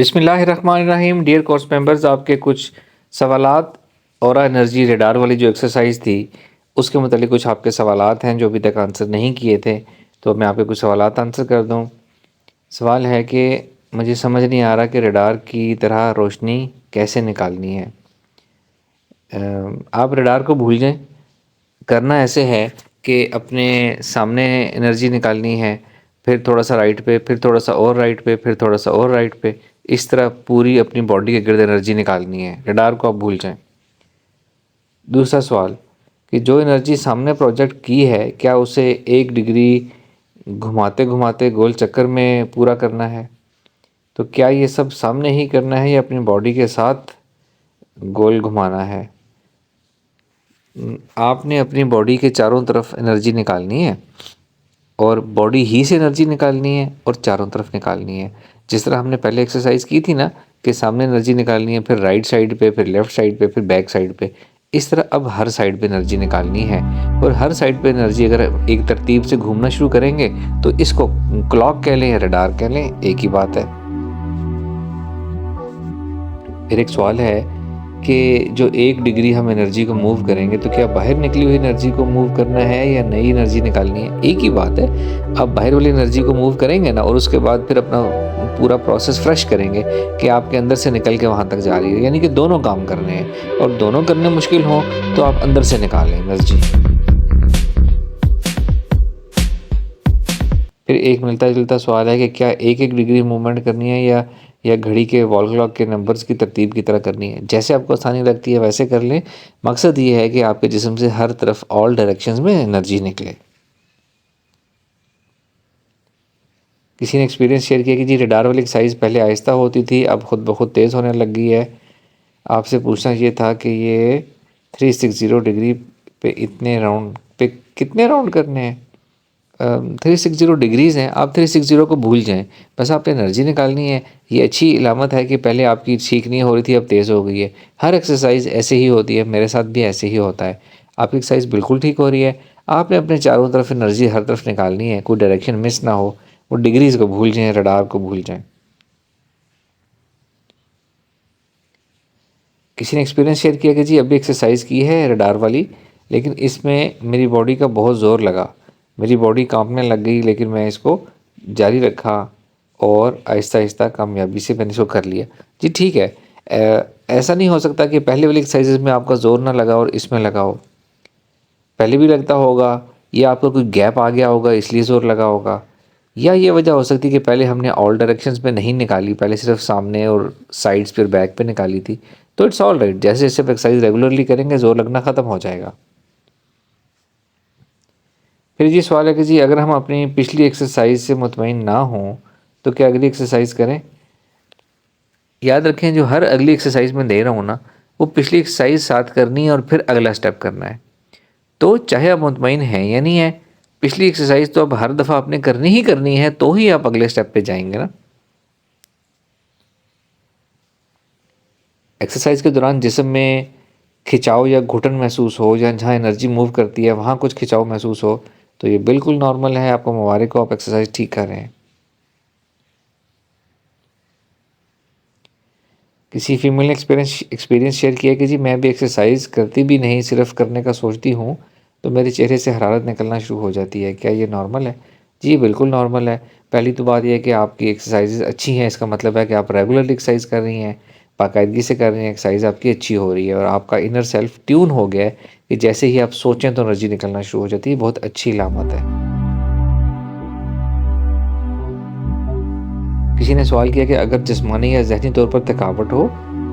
बिस्मिल्लाहिर्रहमानिर्रहीम। Dear course members, आपके कुछ सवालात और एनर्जी रडार वाली जो एक्सरसाइज थी उसके मतलब कुछ आपके सवालात हैं जो अभी तक आंसर नहीं किए थे, तो मैं आपके कुछ सवालात आंसर कर दूं। सवाल है कि मुझे समझ नहीं आ रहा कि रडार की तरह रोशनी कैसे निकालनी है। आप रडार को भूल जाएं। करना ऐसे है कि अपने सामने एनर्जी निकालनी है, फिर थोड़ा सा राइट पे, फिर थोड़ा सा और राइट पे, फिर थोड़ा सा और राइट पे, इस तरह पूरी अपनी बॉडी के गिर्द एनर्जी निकालनी है। रडार को आप भूल जाएं। दूसरा सवाल कि जो एनर्जी सामने प्रोजेक्ट की है क्या उसे 1 डिग्री घुमाते घुमाते गोल चक्कर में पूरा करना है? तो क्या ये सब सामने ही करना है या अपनी बॉडी के साथ गोल घुमाना है? आपने अपनी बॉडी के चारों तरफ एनर्जी निकालनी है और बॉडी ही से एनर्जी निकालनी है और चारों तरफ निकालनी है। जिस तरह हमने पहले एक्सरसाइज की थी ना कि सामने एनर्जी निकालनी है, फिर राइट साइड पे, फिर लेफ़्ट साइड पे, फिर बैक साइड पे, इस तरह अब हर साइड पे एनर्जी निकालनी है। और हर साइड पे एनर्जी अगर एक तरतीब से घूमना शुरू करेंगे तो इसको क्लॉक कह लें या रडार कह लें, एक ही बात है। फिर एक सवाल है कि जो 1 डिग्री हम एनर्जी को मूव करेंगे तो क्या बाहर निकली हुई एनर्जी को मूव करना है या नई एनर्जी निकालनी है? एक ही बात है। आप बाहर वाली एनर्जी को मूव करेंगे ना और उसके बाद फिर अपना पूरा प्रोसेस फ्रेश करेंगे कि आपके अंदर से निकल के वहाँ तक जा रही है, यानी कि दोनों काम करने हैं। और दोनों करने मुश्किल हों तो आप अंदर से निकालें एनर्जी। फिर एक मिलता जुलता सवाल है कि क्या 1-1 डिग्री मूवमेंट करनी है या घड़ी के वॉल क्लॉक के नंबर्स की तरतीब की तरह करनी है? जैसे आपको आसानी लगती है वैसे कर लें। मकसद ये है कि आपके जिस्म से हर तरफ ऑल डायरेक्शंस में एनर्जी निकले। किसी ने एक्सपीरियंस शेयर किया कि जी रडार वाली एक्सरसाइज पहले आहिस्ता होती थी, अब खुद ब खुद तेज़ होने लग गई है। आपसे पूछना ये था कि ये 360 डिग्री पे इतने राउंड पे कितने राउंड करने हैं? 360 डिग्रीज़ हैं। आप 360 को भूल जाएं, बस आपने एनर्जी निकालनी है। ये अच्छी इलामत है कि पहले आपकी ठीक नहीं हो रही थी, अब तेज़ हो गई है। हर एक्सरसाइज ऐसे ही होती है, मेरे साथ भी ऐसे ही होता है। आपकी एक्सरसाइज बिल्कुल ठीक हो रही है। आपने अपने चारों तरफ एनर्जी हर तरफ निकालनी है, कोई डायरेक्शन मिस ना हो। वो डिग्रीज़ को भूल जाएं, रडार को भूल जाएं। किसी ने एक्सपीरियंस शेयर किया कि जी अभी एक्सरसाइज की है रडार वाली, लेकिन इसमें मेरी बॉडी का बहुत ज़ोर लगा, मेरी बॉडी कांपने लग गई, लेकिन मैं इसको जारी रखा और आहिस्ता आहिस्ता कामयाबी से मैंने इसको कर लिया। जी ठीक है। ऐसा नहीं हो सकता कि पहले वाली एक्सरसाइजेज में आपका ज़ोर ना लगा और इसमें लगा हो। पहले भी लगता होगा, या आपका कोई गैप आ गया होगा इसलिए ज़ोर लगा होगा, या ये वजह हो सकती है कि पहले हमने ऑल डायरेक्शंस पे नहीं निकाली, पहले सिर्फ सामने और साइड्स फिर बैक पे निकाली थी। तो इट्स ऑल राइट, जैसे जैसे आप एक्सरसाइज रेगुलरली करेंगे ज़ोर लगना ख़त्म हो जाएगा। फिर ये सवाल है कि जी अगर हम अपनी पिछली एक्सरसाइज से मुतमईन ना हों तो क्या अगली एक्सरसाइज करें? याद रखें, जो हर अगली एक्सरसाइज में दे रहा हूँ ना, वो पिछली एक्सरसाइज साथ करनी है और फिर अगला स्टेप करना है। तो चाहे आप मुतमईन हैं या नहीं है, पिछली एक्सरसाइज तो अब हर दफ़ा आपने करनी ही करनी है, तो ही आप अगले स्टेप पे जाएंगे ना। एक्सरसाइज के दौरान जिस्म में खिंचाव या घुटन महसूस हो, या जहाँ एनर्जी मूव करती है वहाँ कुछ खिंचाव महसूस हो, तो ये बिल्कुल नॉर्मल है। आपको मुबारक हो, आप एक्सरसाइज ठीक कर रहे हैं। किसी फीमेल ने एक्सपीरियंस शेयर किया कि जी मैं भी एक्सरसाइज करती भी नहीं, सिर्फ करने का सोचती हूँ तो मेरे चेहरे से हरारत निकलना शुरू हो जाती है, क्या ये नॉर्मल है? जी बिल्कुल नॉर्मल है। पहली तो बात यह है कि आपकी एक्सरसाइजेज अच्छी हैं, इसका मतलब है कि आप रेगुलरली एक्सरसाइज कर रही हैं, बाकायदगी से कर रही हैं, एक्सरसाइज आपकी अच्छी हो रही है और आपका इनर सेल्फ ट्यून हो गया है कि जैसे ही आप सोचें तो एनर्जी निकलना शुरू हो जाती है। बहुत अच्छी इलामत है। किसी ने सवाल किया कि अगर जिस्मानी या ज़हनी तौर पर थकावट हो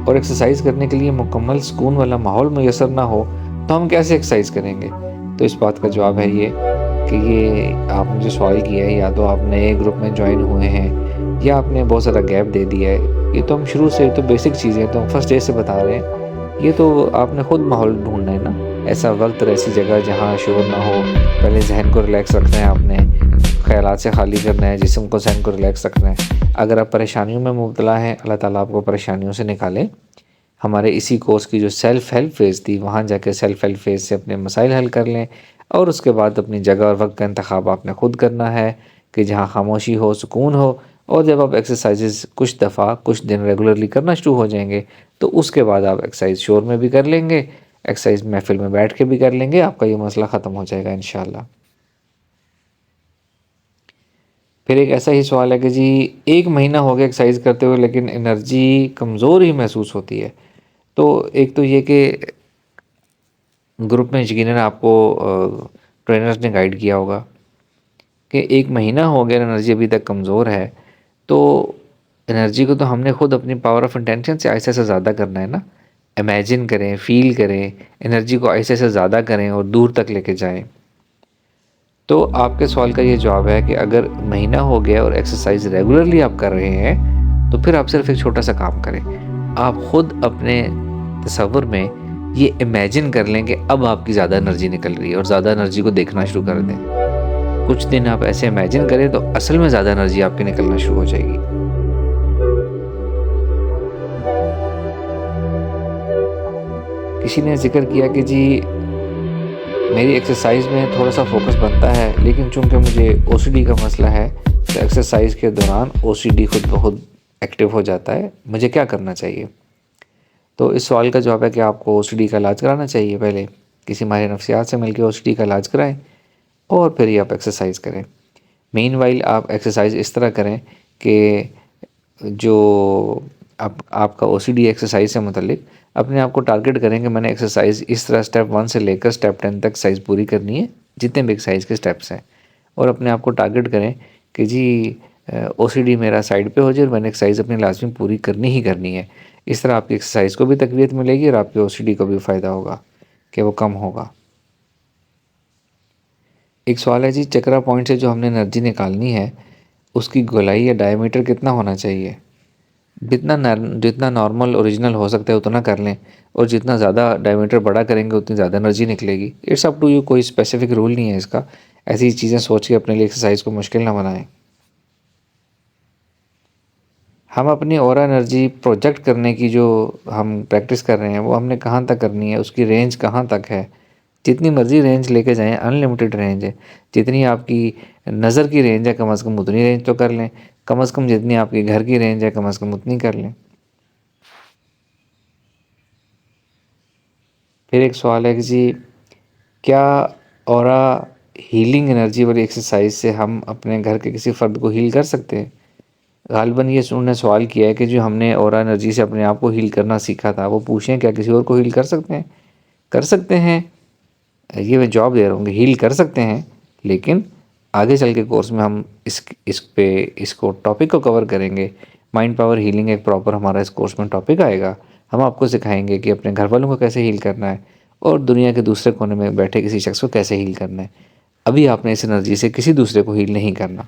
और एक्सरसाइज करने के लिए मुकम्मल सुकून वाला माहौल मैसर ना हो तो हम कैसे एक्सरसाइज करेंगे? तो इस बात का जवाब है ये कि ये आपने जो सवाल किया है, या तो आप नए ग्रुप में ज्वाइन हुए हैं या आपने बहुत ज़्यादा गैप दे दिया है। ये तो हम शुरू से तो बेसिक चीज़ें तो हम फर्स्ट डे से बता रहे हैं। ये तो आपने ख़ुद माहौल ढूंढना है ना, ऐसा वक्त और ऐसी जगह जहाँ शोर ना हो। पहले जहन को रिलैक्स रखना है आपने, ख़यालात से खाली करना है, जिस्म को जहन को रिलैक्स रखना है। अगर आप परेशानियों में मुब्तला हैं, अल्लाह ताला आपको परेशानियों से निकाले। हमारे इसी कोर्स की जो सेल्फ़ हेल्प फ़ेज़ थी, वहाँ जाके सेल्फ़ हेल्प फ़ेज़ से अपने मसाइल हल कर लें और उसके बाद अपनी जगह और वक्त का इंतखाब आपने ख़ुद करना है कि जहाँ खामोशी हो, सुकून हो, और जब आप एक्सरसाइजेज़ कुछ दफ़ा कुछ दिन रेगुलरली करना शुरू हो जाएंगे तो उसके बाद आप एक्सरसाइज शोर में भी कर लेंगे, एक्सरसाइज महफिल में बैठ के भी कर लेंगे, आपका ये मसला ख़त्म हो जाएगा इंशाल्लाह। फिर एक ऐसा ही सवाल है कि जी 1 महीना हो गया एक्सरसाइज करते हुए लेकिन एनर्जी कमज़ोर ही महसूस होती है। तो एक तो ये कि ग्रुप में यकीनन आपको ट्रेनर्स ने गाइड किया होगा कि 1 महीना हो गया एनर्जी अभी तक कमज़ोर है, तो एनर्जी को तो हमने खुद अपनी पावर ऑफ इंटेंशन से ऐसे ज़्यादा करना है ना। इमेजिन करें, फ़ील करें, एनर्जी को ऐसे ज़्यादा करें और दूर तक लेके जाएं। तो आपके सवाल का ये जवाब है कि अगर महीना हो गया और एक्सरसाइज रेगुलरली आप कर रहे हैं तो फिर आप सिर्फ एक छोटा सा काम करें। आप खुद अपने तसव्वुर में ये इमेजिन कर लें कि अब आपकी ज़्यादा एनर्जी निकल रही है और ज़्यादा एनर्जी को देखना शुरू कर दें। कुछ दिन आप ऐसे इमेजिन करें तो असल में ज़्यादा एनर्जी आपकी निकलना शुरू हो जाएगी। किसी ने जिक्र किया कि जी मेरी एक्सरसाइज में थोड़ा सा फोकस बनता है लेकिन चूंकि मुझे ओसीडी का मसला है तो एक्सरसाइज के दौरान ओसीडी खुद ब खुद एक्टिव हो जाता है, मुझे क्या करना चाहिए? तो इस सवाल का जवाब है कि आपको ओसीडी का इलाज कराना चाहिए। पहले किसी माहिर नफ्सियात से मिलकर ओसीडी का इलाज कराएं और फिर ही आप एक्सरसाइज करें। मीनवाइल आप एक्सरसाइज इस तरह करें कि जो आपका ओसीडी एक्सरसाइज से मुतल्लिक अपने आप को टारगेट करें कि मैंने एक्सरसाइज इस तरह स्टेप 1 से लेकर स्टेप 10 तक एक्सरसाइज पूरी करनी है, जितने भी एक्सरसाइज के स्टेप्स हैं, और अपने आप को टारगेट करें कि जी ओसीडी मेरा साइड पे हो जाए और मैंने एक्सरसाइज अपनी लाजमी पूरी करनी ही करनी है। इस तरह आपकी एक्सरसाइज को भी तकवीत मिलेगी और आपके ओसीडी को भी फ़ायदा होगा कि वो कम होगा। एक सवाल है जी चक्रा पॉइंट से जो हमने एनर्जी निकालनी है उसकी गोलाई या डायमीटर कितना होना चाहिए? जितना नॉर्मल ओरिजिनल हो सकता है उतना कर लें और जितना ज़्यादा डायमीटर बड़ा करेंगे उतनी ज़्यादा एनर्जी निकलेगी। इट्स अप टू यू, कोई स्पेसिफिक रूल नहीं है इसका। ऐसी चीज़ें सोच के अपने लिए एक्सरसाइज को मुश्किल ना बनाएं। हम अपनी ऑरा एनर्जी प्रोजेक्ट करने की जो हम प्रैक्टिस कर रहे हैं वो हमने कहाँ तक करनी है, उसकी रेंज कहाँ तक है? जितनी मर्ज़ी रेंज लेके जाएं, अनलिमिटेड रेंज है। जितनी आपकी नज़र की रेंज है कम से कम उतनी रेंज तो कर लें, कम से कम जितनी आपके घर की रेंज है कम से कम उतनी कर लें। फिर एक सवाल है कि जी क्या ऑरा हीलिंग एनर्जी वाली एक्सरसाइज से हम अपने घर के किसी फ़र्द को हील कर सकते हैं? गालिबन ये उन्होंने सवाल किया है कि जो हमने ऑरा एनर्जी से अपने आप को हील करना सीखा था वो पूछें क्या किसी और को हील कर सकते हैं? कर सकते हैं, ये मैं जवाब दे रहा हूँ कि हील कर सकते हैं, लेकिन आगे चल के कोर्स में हम इसको टॉपिक को कवर करेंगे। माइंड पावर हीलिंग एक प्रॉपर हमारा इस कोर्स में टॉपिक आएगा। हम आपको सिखाएंगे कि अपने घर वालों को कैसे हील करना है और दुनिया के दूसरे कोने में बैठे किसी शख्स को कैसे हील करना है। अभी आपने इस एनर्जी से किसी दूसरे को हील नहीं करना।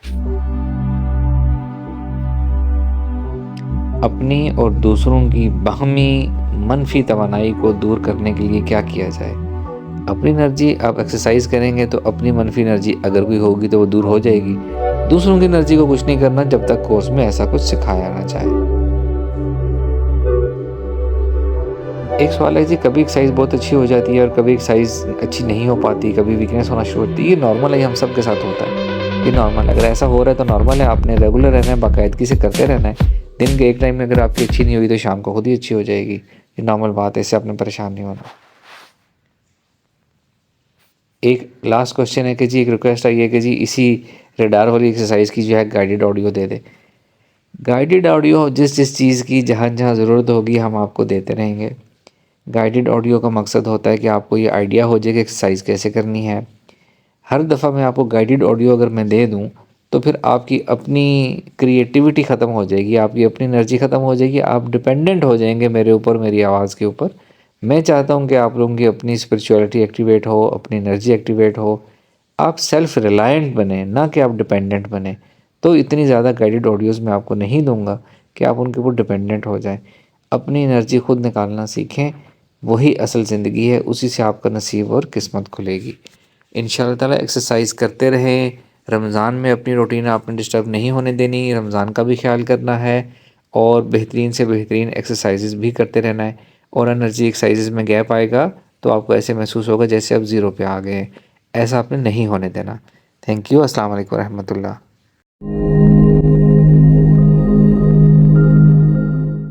अपनी और दूसरों की बाहमी मनफी तवानाई को दूर करने के लिए क्या किया जाए? अपनी एनर्जी आप एक्सरसाइज करेंगे तो अपनी मनफी एनर्जी अगर कोई होगी तो वो दूर हो जाएगी। दूसरों की एनर्जी को कुछ नहीं करना जब तक कोर्स में ऐसा कुछ सिखाया ना जाए। एक सवाल है जी कभी एक्सरसाइज बहुत अच्छी हो जाती है और कभी एक्सरसाइज अच्छी नहीं हो पाती, कभी वीकनेस होना शुरू होती है। ये नॉर्मल है, हम सब के साथ होता है, ये नॉर्मल है। अगर ऐसा हो रहा है तो नॉर्मल है, आपने रेगुलर रहना है, बाकायदगी से करते रहना है। दिन के एक टाइम में अगर आपकी अच्छी नहीं हुई तो शाम को खुद ही अच्छी हो जाएगी, ये नॉर्मल बात है, इससे आपने परेशान नहीं होना। एक लास्ट क्वेश्चन है कि जी एक रिक्वेस्ट आई है कि जी इसी रडार वाली एक्सरसाइज की जो है गाइडेड ऑडियो दे दे। गाइडेड ऑडियो जिस जिस चीज़ की जहाँ जहाँ ज़रूरत होगी हम आपको देते रहेंगे। गाइडेड ऑडियो का मकसद होता है कि आपको ये आइडिया हो जाए कि एक्सरसाइज कैसे करनी है। हर दफ़ा मैं आपको गाइडेड ऑडियो अगर मैं दे दूँ तो फिर आपकी अपनी क्रिएटिविटी ख़त्म हो जाएगी, आपकी अपनी एनर्जी ख़त्म हो जाएगी, आप डिपेंडेंट हो जाएंगे मेरे ऊपर, मेरी आवाज़ के ऊपर। मैं चाहता हूँ कि आप लोगों की अपनी स्पिरिचुअलिटी एक्टिवेट हो, अपनी एनर्जी एक्टिवेट हो, आप सेल्फ रिलायंट बने, ना कि आप डिपेंडेंट बने। तो इतनी ज़्यादा गाइडेड ऑडियोज़ मैं आपको नहीं दूंगा कि आप उनके ऊपर डिपेंडेंट हो जाएं। अपनी एनर्जी खुद निकालना सीखें, वही असल ज़िंदगी है, उसी से आपका नसीब और किस्मत खुलेगी। इंशाअल्लाह ताला एक्सरसाइज करते रहें। रमज़ान में अपनी रूटीन आपने डिस्टर्ब नहीं होने देनी, रमज़ान का भी ख्याल करना है और बेहतरीन से बेहतरीन एक्सरसाइजेज़ भी करते रहना है। और एनर्जी एक्सरसाइजेज़ में गैप आएगा तो आपको ऐसे महसूस होगा जैसे आप ज़ीरो पे आ गए हैं, ऐसा आपने नहीं होने देना। Thank you. अस्सलाम वालेकुम रहमतुल्लाह।